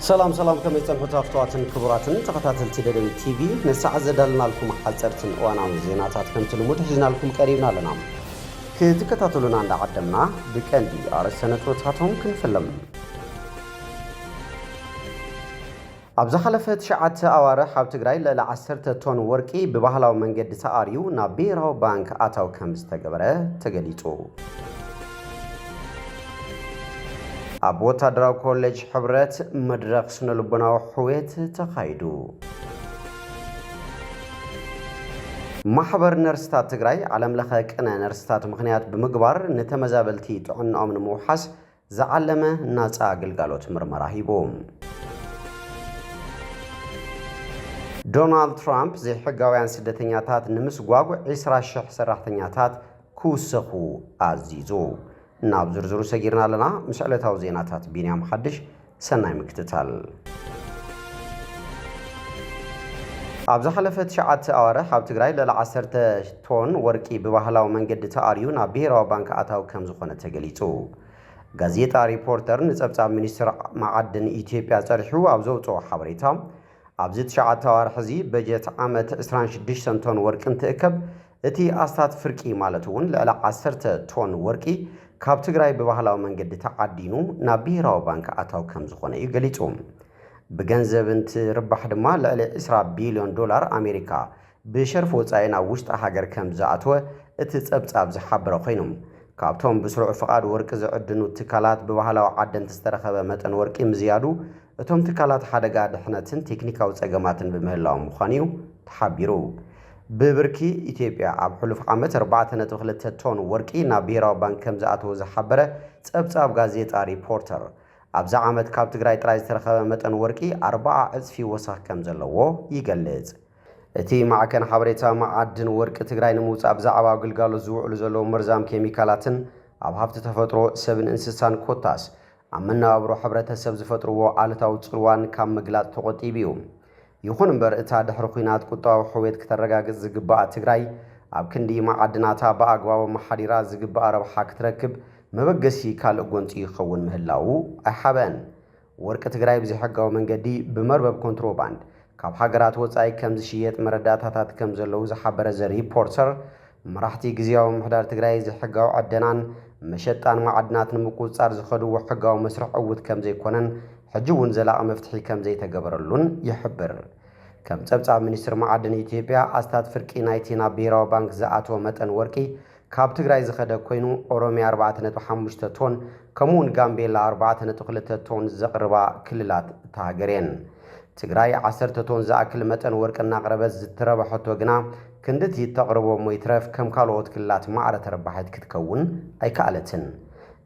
سلام كما يتنحو تافتواتن كبراتن تقاتل تدري تي في نسعى زدلنا لكم حالترتن وانا زيناتات كم تلمود حجنا لكم قريبنا لنا كتكتاتلنا عند عدمنا بكندي أرسنة وتاتهم كنفلم أبز حلفت شعات أوارح حاب تقرأي لعسرت تون وركي ببهلاو من قد ساريو نابيرو بانك آتاو كم استقبره تقليتو أبو تدراو كوليج حبرت مدرق سنلبناو حويت تخايدو محبر نرستات تقرأي علم لخاك أنا نرستات مخنيات بمقبار نتمزابلتي تعن أمن موحس زعلمه ناس آقل قالوت مرمراهيبوم دونالد ترامب زي حقاويان سدتنياتات نمس قواقو عسرا الشح سراحتنياتات كوسخو عزيزو نابزر زرو سجيرنا لنا مسألة توزيناتات بينيام حدش سناي مكتتال أبز حلفت شعات أواره حاب تقرأي للعسرت تون وركي ببهلاو من قد تاريو نابيرو بانك آتاو كمزخونة تقليتو غازيتا ريبورتر نسبتا منيستر معدن إثيوبيا ترحو أبزوتو حبريتا أبزت شعات أوار حزي بجت عامة إسران شدش سنتون ورك انتأكب اتي أستات فرقي مالتون للعسرت تون وركي كاب تقرأي ببهلاو من قد تعدينو نابيرو بانك آتاو كمزخونة يقليتوم بجنزب انت ربح دما لألي 10 بليون دولار أمريكا بشرف وصاينا وشت أحاقر كمزاتوه اتتسبت أبز حبرو خينم كابتون بسرع فقاد ورك زعدنو تكالات ببهلاو عدن تسترخب متن وركي مزيادو اتهم تكالات حدقا دحنتن تكنيكا وصاقماتن بمهلاو مخانيو تحبيرو ببركي إثيوبيا عب حلوف عامة 4.2 تون وركي نابيرو بانك كمزاتو زحبره تسبت أب غازيتا ريبورتر أبز عامة كاب تقرأي ترايز ترخب متن وركي 4 في وسخ كمزلوو يقلز اتي معكن حبريتا معدن ورك تقرأي نموت أبز عبا قلقالو زوعلو زلو مرزام كيميكالاتن أب هفت تفترو 7 انسسان كوتاس عمنا أبرو حبرتا سبز فترو آلتاو تسلوان كام مقلات تغطي بيوم يخون مبر اتا دحر خوينات قطاو حويت كترقاق زقباء تقرأي أب كندي معدناتا باقوا ومحاديرا زقباء ربحا كتركب مبقسي كالقونتي يخون مهلاو أحبان ورك تقرأي بزي حقاو من قدي بمربب كنتروباند كاب حقرات وصاي كمزشيات مرداتات كمزلو زحبر زي ريبورتر مراحتي قزياو محدار تقرأي زي حقاو عدنان مشتان معدنات نمقود صار زخدو وحقاو مسرح عود كمزي كونن حجون زلاء مفتحي كمزي تقبرلون يحبر كم تبتع منيستر معدن إثيوبيا أستاد فرقي نايتينا بيراو بانك زاعتو متن وركي كاب تقرأي زخدا كوينو أورومي 4.5 تون كمون غامبيلا 4.2 تون زقربا كللات تاغرين تقرأي 10 تون زاكل متن وركنا قربت زتربحت وقنا كندتي تقربو مويترف كم كالوت كلات معرة ربحت كتكون أي كالتن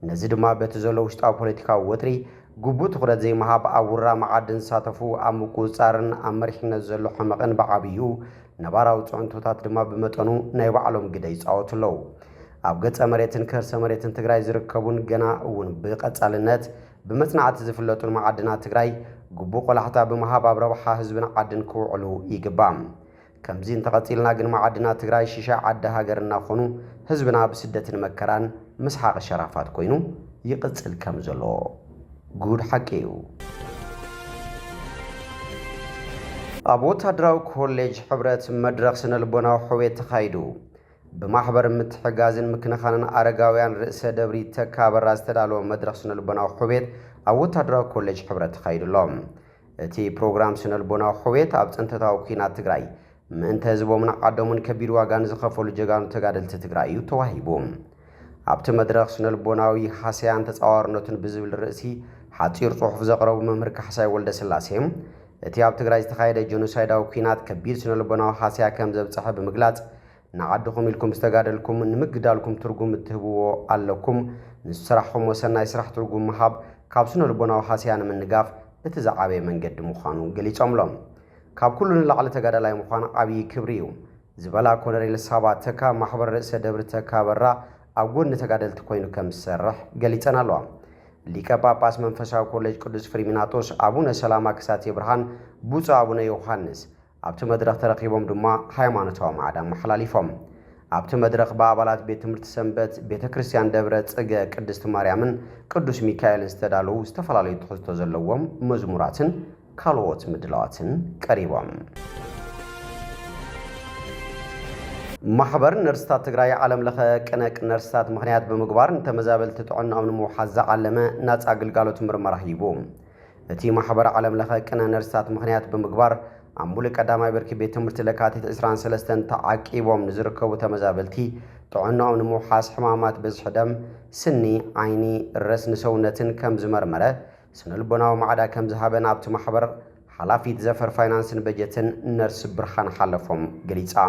نزيد ما بتزولو وشتاو بوليتيكا وطري قبوت خرد زي مهاب أورا معدن ساتفو أمكو صارن أمرح نزلو حمقن بعبيو نباراو تعنتو تاترما بمتنو نايو علوم قديس أوتلو أبقت أمريتن كرس أمريتن تقراي زركبون قنا ون بقت علنات بمتنعات زفلتو المعدنات تقراي قبو قلحتا بمهاب أبروحا هزبنا عدن كوعلو يقبام كمزين تقتيلنا قن معدنات تقراي شيشا عدها قرنا خونو هزبنا بسدة مكران مسحاق الشرافات كوينو يقتل كمزلو قود حكيو أبو تدراو كوليج حبرت مدرق سنلبناو حويت تخايدو بمحبر متحقازن مكنخانن أرقاويان رئيس دبري تكابر راستدالو مدرق سنلبناو حويت أبو تدراو كوليج حبرت تخايدو لهم تي بروغرام سنلبناو حويت أبت انتتاو كينات تقراي من تهزبو من عدومن كبير واغان زخفو لجيغانو تقادل تتقرايو تواهيبوم أبت مدرق سنلبناوي حاسيان تتصاورنوتن بزبل الرئيسي حاطير صحف زقرو ممرك حساي ولد سلاسيم اتي اب تግራይ ዝተኻየደ ጄኖሳይዳዊ ኩናት ከቢድ ስነልቦናዊ ሓስያ ከም ዘብጽሐ ብምግላጽ ንዓድኹም ኢልኩም ዝተጋደልኩም ንምግዳልኩም ትርጉም እትህብዎ ኣለኩም ንስራሕኩም ወሰናይ ስራሕ ትርጉም ምሃብ ካብ ስነልቦናዊ ሓስያ ንምንጋፍ እቲ ዝዓበየ መንገዲ ምዃኑ ገሊጾምሎም ካብ ኩሉ ንላዕሊ ተጋዳላይ ምዃኑ ዓብዪ ክብሪ እዩ ዝበላ ኮሎኔል ሳባ ተካ ማሕበር ርእሰ ደብሪ ተካ በራ ኣብ ጎኒ ተጋደልቲ ኮይኑ ከም ዝሰርሕ ገሊጸና ኣለዋ ሊቀ ጳጳስ መንፈሳዊ ኮሌጅ ቅዱስ ፍሪሚናጦስ አቡነ ሰላማ ክሳቴ ብርሃን ቡጻ አቡነ ዮሐንስ ኣብቲ መድረኽ ተረኺቦም ድማ ሃይማኖታዊ ማዕዳ መሐላሊፎም ኣብቲ መድረኽ በኣባላት ቤት ትምህርቲ ሰንበት ቤተክርስትያን ደብረ ጽገ ቅድስት ማርያምን ቅዱስ ሚካኤልን ዝተዳለዉ ዝተፈላለዩ ትሕዝቶ ዘለዎም መዝሙራትን ካልኦት ምድላዋትን ቀሪቦም ማሕበር ነርስታት ትግራይ ዓለም ለኸ ቅነቅ ነርስታት ምኽንያት ብምግባር ተመዛበልቲ ጥዕናኦም ንምውሓዝ ዝዓለመ ናጻ ግልጋሎት ምርመራ ሂቡ እቲ ማሕበር ዓለም ለኸ ቅነ ነርስታት ምኽንያት ብምግባር ኣብ ሙሉእ ቀዳማይ ብርኪ ቤት ትምህርቲ ለካቲት 23 ተዓቂቦም ንዝርከቡ ተመዛበልቲ ጥዕናኦም ንምውሓዝ ሕማማት ብዝሒ ደም ስኒ ዓይኒ ረስኒ ሰውነትን ከም ዝመርመረ ስነልቦናዊ ማዕዳ ከም ዝሃበን ኣብቲ ማሕበር ሓላፊት ዘፈር ፋይናንስን በጀትን ነርስ ብርሃን ሓለፎም ገሊጻ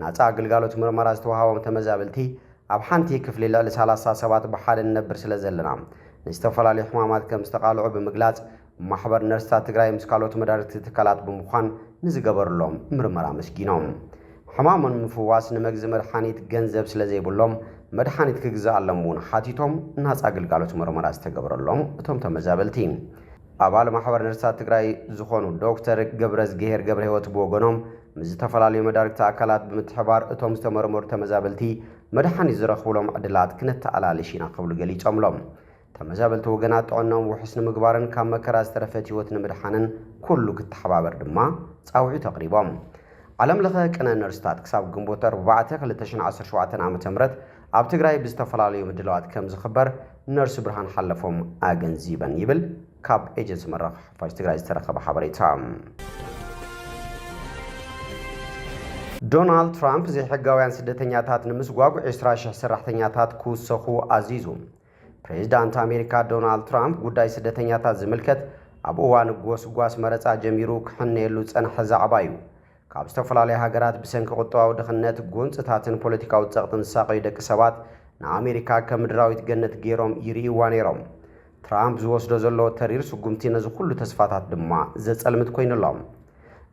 ናጻ ግልጋሎት ምርመራ ዝተዋሃቦም ተመዛበልቲ ኣብ ሓንቲ ክፍሊ ልዕሊ 30 ሰባት ብሓደ ነብር ስለ ዘለና ንዝተፈላለዩ ሕማማት ከም ዝተቃልዑ ብምግላጽ ማሕበር ነርስታት ትግራይ ምስ ካልኦት መዳርግቲ ትካላት ብምዃን ንዝገበረሎም ምርመራ መስጊኖም ሕማሞም ምፍዋስ ንመግዚ መድሓኒት ገንዘብ ስለ ዘይብሎም መድሓኒት ክግዛኣሎም እውን ሓቲቶም ናጻ ግልጋሎት ምርመራ ዝተገበረሎም እቶም ተመዛበልቲ ኣባል ማሕበር ነርስታት ትግራይ ዝኾኑ ዶክተር ገብረዝጌሄር ገብረ ህይወት ብወገኖም ምስ ዝተፈላለዩ መዳርግቲ ኣካላት ብምትሕባር እቶም ዝተመርመሩ ተመዛበልቲ መድሓኒት ዝረኽብሎም ዕድላት ክነተኣላልሽ ኢና ክብሉ ገሊፆምሎም ተመዛበልቲ ወገናት ጥዕናኦም ውሕስ ንምግባርን ካብ መከራ ዝተረፈት ህይወት ንምድሓንን ኩሉ ክትተሓባበር ድማ ጻውዒት ኣቕሪቦም ዓለም ለኸ ቅነ ነርስታት ክሳብ ግንቦት 4 2017 ዓ.ም ኣብ ትግራይ ብዝተፈላለዩ ምድላዋት ከም ዝኽበር ነርስ ብርሃን ሓለፎም ኣገንዚበን ይብል ካብ ኤጀንሲ መራኸቢ ሓፋሽ ትግራይ ዝተረኸበ ሓበሬታ ዶናልድ ትራምፕ ዘይሕጋውያን ስደተኛታት ንምስጓጉዕ 20,000 ሰራሕተኛታት ክውሰኹ ኣዚዙ ፕሬዝዳንት ኣሜሪካ ዶናልድ ትራምፕ ጉዳይ ስደተኛታት ዝምልከት ኣብ እዋን ጎስጓስ መረፃ ጀሚሩ ክሕነየሉ ጸንሐ ዛዕባ እዩ ካብ ዝተፈላለዩ ሃገራት ብሰንኪ ቁጠባዊ ድኽነት ጎንፅታትን ፖለቲካዊ ፀቕጥን ዝሳቀዩ ደቂ ሰባት ንኣሜሪካ ከም ምድራዊት ገነት ገይሮም ይርእይዋ ነይሮም ትራምፕ ዝወስዶ ዘሎ ተሪር ስጉምቲ ነዚ ኩሉ ተስፋታት ድማ ዘጸልምት ኮይኑሎም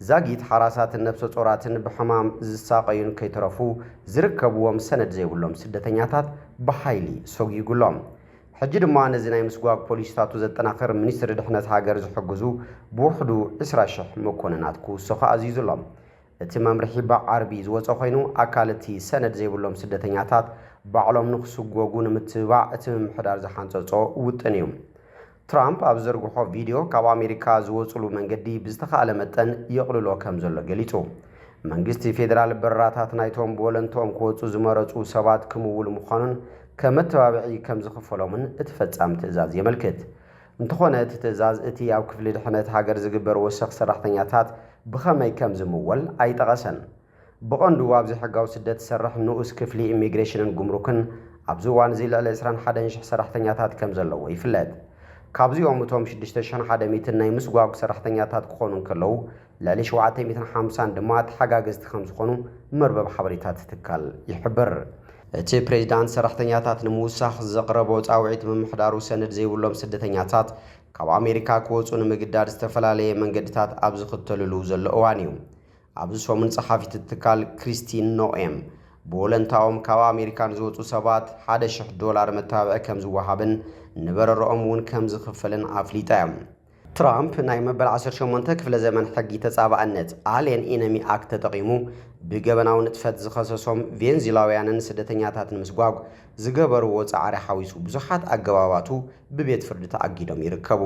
ዛጊት ሓራሳትን ነፍሰ ጾራትን ብሕማም ዝሳቀዩን ከይተረፉ ዝርከብዎም ሰነድ ዘይብሎም ስደተኛታት ብሓይሊ ሰጊጉሎም ሕጂ ድማ ነዚ ናይ ምስጓግ ፖሊስታቱ ዘጠናኽር ሚኒስትሪ ድሕነት ሃገር ዝሕግዙ ብውሕዱ 20,000 መኮንናት ክውሰኹ ኣዚዙሎም እቲ መምርሒ ብዓርቢ ዝወፀ ኮይኑ ኣካል እቲ ሰነድ ዘይብሎም ስደተኛታት ባዕሎም ንኽስጎጉ ንምትባዕ እቲ ምምሕዳር ዝሓንፀፆ ውጥን እዩ ትራምፕ ኣብ ዘርግሖ ቪድዮ ካብ ኣሜሪካ ዝወፅሉ መንገዲ ብዝተኻእለ መጠን የቕልሎ ከም ዘሎ ገሊጹ መንግስቲ ፌደራል በረራታት ናይቶም ብወለንቶም ክወፁ ዝመረፁ ሰባት ክምውሉ ምዃኑን ከመተባብዒ ከም ዝኽፈሎምን እቲ ፈጻሚ ትእዛዝ የመልክት እንተኾነ እቲ ትእዛዝ እቲ ኣብ ክፍሊ ድሕነት ሃገር ዝግበር ወሰኽ ሰራሕተኛታት ብኸመይ ከም ዝምወል ኣይጠቐሰን ብቐንዱ ኣብዚ ሕጋዊ ስደት ዝሰርሕ ንኡስ ክፍሊ ኢሚግሬሽንን ጉምሩክን ኣብዚ እዋን እዚ ልዕሊ 21,000 ሰራሕተኛታት ከም ዘለዎ ይፍለጥ ካብዚኦም እቶም 6,100 ናይ ምስጓጉ ሰራሕተኛታት ክኾኑ እንከለዉ ልዕሊ 750 ድማ ተሓጋገዝቲ ከም ዝኾኑ መርበብ ሓበሬታት ትካል ይሕብር እቲ ፕሬዝዳንት ሰራሕተኛታት ንምውሳኽ ዘቕረቦ ጻውዒት ምምሕዳሩ ሰነድ ዘይብሎም ስደተኛታት ካብ ኣሜሪካ ክወፁ ንምግዳድ ዝተፈላለየ መንገድታት ኣብ ዝኽተልሉ ዘሎ እዋን እዩ ኣብዚ ሰሙን ጸሓፊት ትካል ክሪስቲን ኖኤም ብወለንታኦም ካብ ኣሜሪካን ዝወፁ ሰባት $1,000 መታወቂያ ከም ዝወሃብን ንበረሮኦም እውን ከም ዝኽፈልን ኣፍሊጣ እዮም ትራምፕ ናይ መበል 18 ክፍለ ዘመን ሕጊ ተጻባእነት ኣልየን ኢነሚ ኣክት ተጠቒሙ ብገበናዊ ንጥፈት ዝኸሰሶም ቬንዙላውያንን ስደተኛታት ንምስጓጉ ዝገበርዎ ጻዕሪ ሓዊሱ ብዙሓት ኣገባባቱ ብቤት ፍርዲ ተኣጊዶም ይርከቡ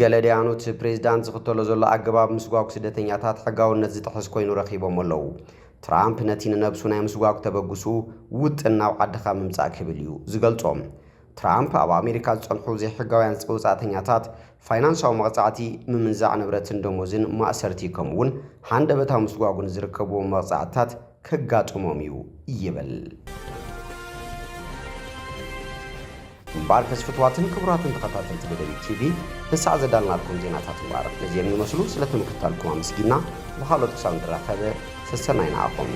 ገለድያኑ እቲ ፕሬዝዳንት ዝኽተሎ ዘሎ ኣገባብ ምስጓጉ ስደተኛታት ሕጋውነት ዝጥሕስ ኮይኑ ረኺቦም ኣለዉ ትራምፕ ነቲ ንነብሱ ናይ ምስጓጉ ተበግሱ ውጥን ናብ ዓድኻ ምምጻእ ክብል እዩ ዝገልጾም ትራምፕ ኣብ ኣሜሪካ ዝጸንሑ ዘይሕጋውያን ውጻእተኛታት ፋይናንሳዊ መቕጻዕቲ ምምንዛዕ ንብረትን ደሞዝን ማእሰርቲ ከምኡውን ሃንደበታዊ ምስጓጉን ዝርከብዎም መቕጻዕትታት ከጋጥሞም እዩ ይብል እምበር ከስፍትዋትን ክቡራትን ተኸታተልቲ ደደቢት ቲቪ ንሳዕ ዘዳልናልኩም ዜናታት እምበር ነዚኦም ይመስሉ ስለትምክታልኩም ኣመስጊና ብካልኦት ክሳብ ንራኸበ ሰሰናይ ንዓኹም